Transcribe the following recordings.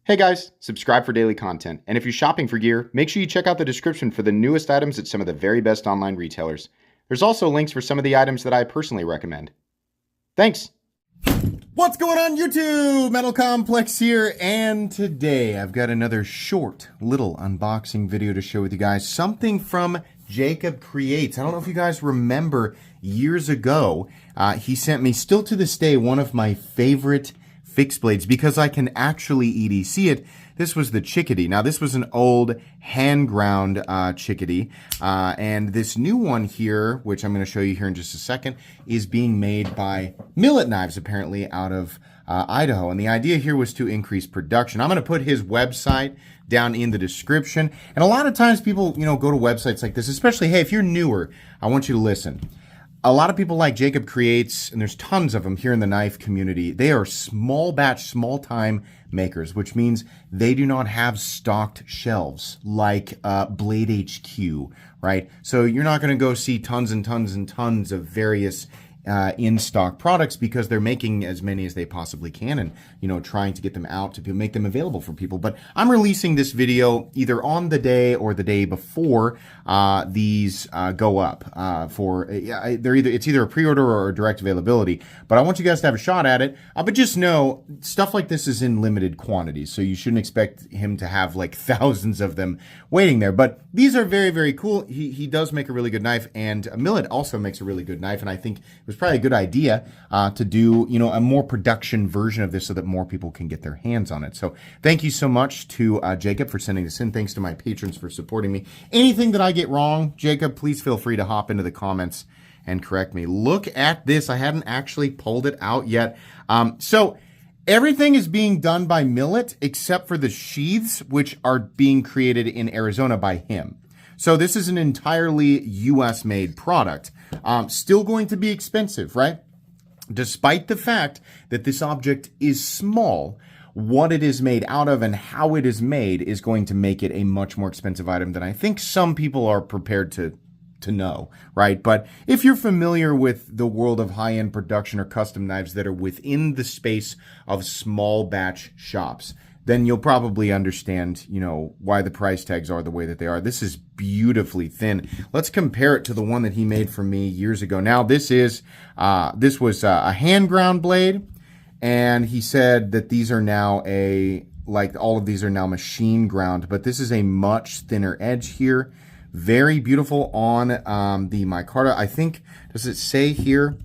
Hey guys, subscribe for daily content. And if you're shopping for gear, make sure you check out the description for the newest items at some of the very best online retailers. There's also links for some of the items that I personally recommend. Thanks! What's going on YouTube? Metal Complex here, and today I've got another short little unboxing video to share with you guys. Something from Jakeb Creates. I don't know if you guys remember years ago, he sent me, still to this day, one of my favorite fixed blades because I can actually EDC it. This was the Chikadee. Now this was an old hand ground Chikadee, and this new one here, which I'm going to show you here in just a second, is being made by Millet Knives, apparently out of Idaho. And the idea here was to increase production. I'm going to put his website down in the description. And a lot of times people, go to websites like this, especially, hey, if you're newer, I want you to listen. A lot of people like Jakeb Creates, and there's tons of them here in the knife community. They are small batch, small time makers, which means they do not have stocked shelves like Blade HQ, right? So you're not going to go see tons and tons and tons of various in-stock products because they're making as many as they possibly can and, trying to get them out to make them available for people. But I'm releasing this video either on the day or the day before these go up it's either a pre-order or a direct availability. But I want you guys to have a shot at it. But just know, stuff like this is in limited quantities, so you shouldn't expect him to have like thousands of them waiting there. But these are very, very cool. He does make a really good knife, and Millet also makes a really good knife, and I think it was probably a good idea to do, a more production version of this so that more people can get their hands on it. So thank you so much to Jakeb for sending this in. Thanks to my patrons for supporting me. Anything that I get wrong, Jakeb, please feel free to hop into the comments and correct me. Look at this. I hadn't actually pulled it out yet. So everything is being done by Millet except for the sheaths, which are being created in Arizona by him. So this is an entirely US made product. Still going to be expensive, right? Despite the fact that this object is small, what it is made out of and how it is made is going to make it a much more expensive item than I think some people are prepared to know, right? But if you're familiar with the world of high-end production or custom knives that are within the space of small batch shops, then you'll probably understand, why the price tags are the way that they are. This is beautifully thin. Let's compare it to the one that he made for me years ago. Now, this was a hand ground blade, and he said that these are now all of these are now machine ground, but this is a much thinner edge here. Very beautiful on the micarta. I think, does it say here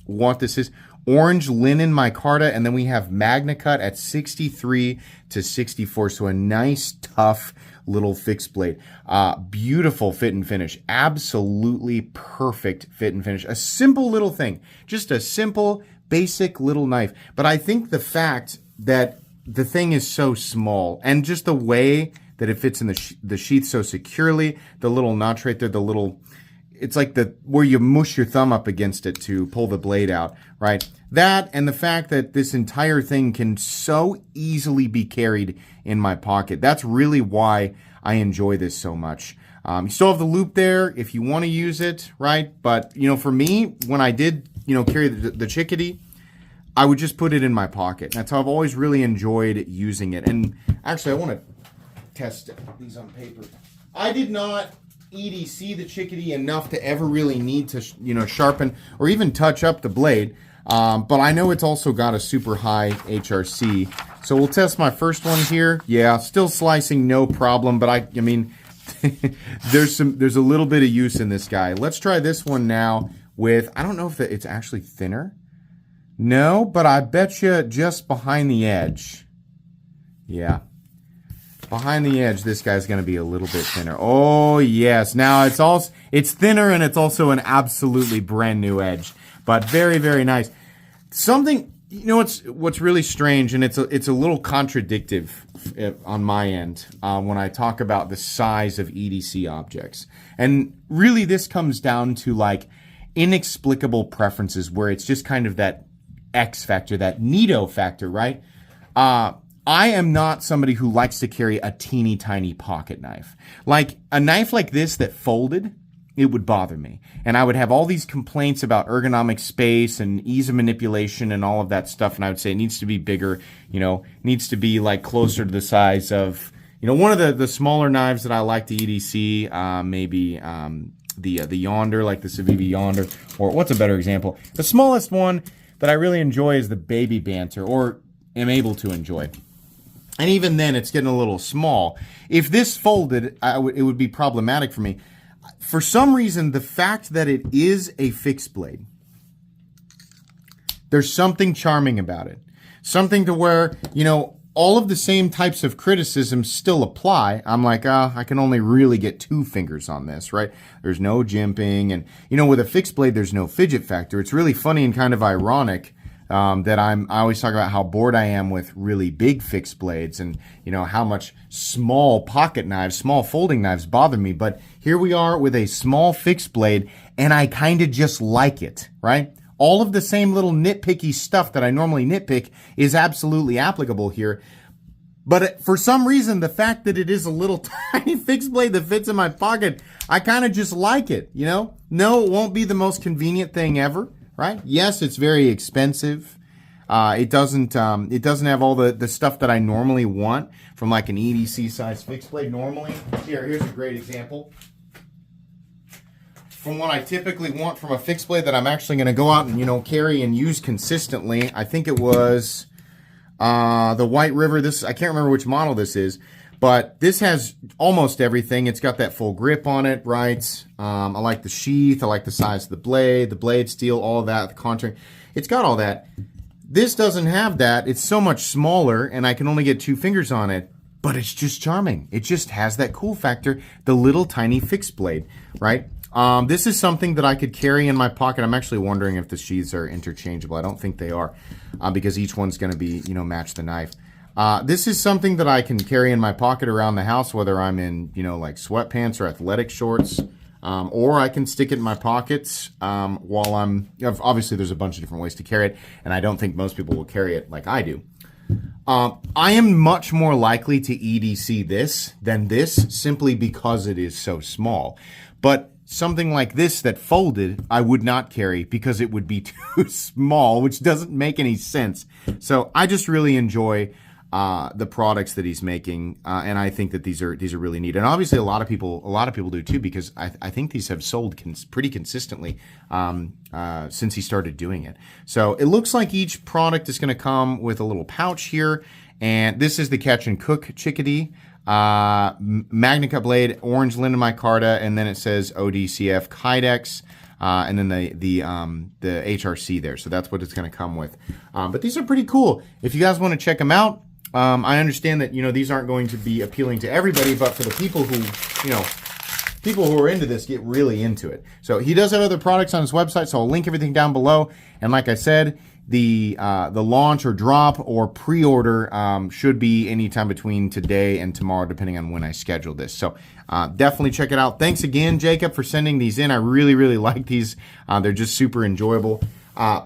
what this is? Orange linen micarta, and then we have Magna Cut at 63 to 64, so a nice, tough little fixed blade. Beautiful fit and finish. Absolutely perfect fit and finish. A simple little thing. Just a simple, basic little knife. But I think the fact that the thing is so small, and just the way that it fits in the sheath so securely, the little notch right there, it's like where you mush your thumb up against it to pull the blade out, right? That, and the fact that this entire thing can so easily be carried in my pocket. That's really why I enjoy this so much. You still have the loop there if you want to use it, right? But, for me, when I did, carry the Chikadee, I would just put it in my pocket. That's how I've always really enjoyed using it. And actually, I want to test these on paper. I did not EDC the Chikadee enough to ever really need to, sharpen or even touch up the blade. But I know it's also got a super high HRC. So we'll test my first one here. Yeah, still slicing, no problem. But I mean, there's a little bit of use in this guy. Let's try this one now with, I don't know if it's actually thinner. No, but I bet you just behind the edge. Yeah. Behind the edge, this guy's going to be a little bit thinner. Oh, yes. Now, it's thinner, and it's also an absolutely brand new edge. But very, very nice. Something, what's really strange, and it's a little contradictive on my end when I talk about the size of EDC objects. And really, this comes down to, inexplicable preferences where it's just kind of that X factor, that neato factor, right? I am not somebody who likes to carry a teeny tiny pocket knife. Like a knife like this that folded it would bother me. And I would have all these complaints about ergonomic space and ease of manipulation and all of that stuff. And I would say it needs to be bigger, needs to be like closer to the size of, one of the smaller knives that I like, the EDC, maybe the Yonder, like the Civivi Yonder, or what's a better example? The smallest one that I really enjoy is the Baby Banter, or am able to enjoy. And even then, it's getting a little small. If this folded, it would be problematic for me. For some reason, the fact that it is a fixed blade, there's something charming about it. Something to where, all of the same types of criticisms still apply. I'm like, I can only really get 2 fingers on this, right? There's no jimping. And, with a fixed blade, there's no fidget factor. It's really funny and kind of ironic that I always talk about how bored I am with really big fixed blades and, how much small pocket knives, small folding knives bother me. But here we are with a small fixed blade, and I kind of just like it, right? All of the same little nitpicky stuff that I normally nitpick is absolutely applicable here. But for some reason, the fact that it is a little tiny fixed blade that fits in my pocket, I kind of just like it, No, it won't be the most convenient thing ever, right? Yes, it's very expensive. It doesn't have all the stuff that I normally want from like an EDC size fixed blade normally. Here's a great example. From what I typically want from a fixed blade that I'm actually going to go out and, carry and use consistently. I think it was the White River. I can't remember which model this is, but this has almost everything. It's got that full grip on it, right? I like the sheath. I like the size of the blade steel, all of that, the contouring. It's got all that. This doesn't have that. It's so much smaller, and I can only get 2 fingers on it, but it's just charming. It just has that cool factor, the little tiny fixed blade, right? This is something that I could carry in my pocket. I'm actually wondering if the sheaths are interchangeable. I don't think they are, because each one's going to be, match the knife. This is something that I can carry in my pocket around the house, whether I'm in, like sweatpants or athletic shorts, or I can stick it in my pockets while obviously there's a bunch of different ways to carry it, and I don't think most people will carry it like I do. I am much more likely to EDC this than this, simply because it is so small. But something like this that folded, I would not carry because it would be too small, which doesn't make any sense. So I just really enjoy the products that he's making, and I think that these are really neat. And obviously, a lot of people do too, because I think these have sold pretty consistently since he started doing it. So it looks like each product is going to come with a little pouch here, and this is the Catch and Cook Chikadee. Magna Cut blade, orange linden micarta, and then it says ODCF Kydex, and then the HRC there. So that's what it's going to come with. But these are pretty cool. If you guys want to check them out, I understand that these aren't going to be appealing to everybody, but for the people who people who are into this get really into it. So he does have other products on his website, so I'll link everything down below. And like I said, the launch or drop or pre-order should be anytime between today and tomorrow, depending on when I schedule this. So definitely check it out. Thanks again, Jacob, for sending these in. I really, really like these. They're just super enjoyable.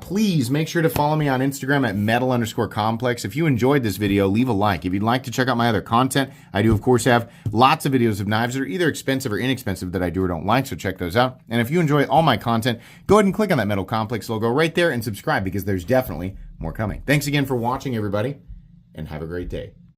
Please make sure to follow me on Instagram at metal_complex. If you enjoyed this video, leave a like. If you'd like to check out my other content, I do, of course, have lots of videos of knives that are either expensive or inexpensive that I do or don't like, so check those out. And if you enjoy all my content, go ahead and click on that Metal Complex logo right there and subscribe, because there's definitely more coming. Thanks again for watching, everybody, and have a great day.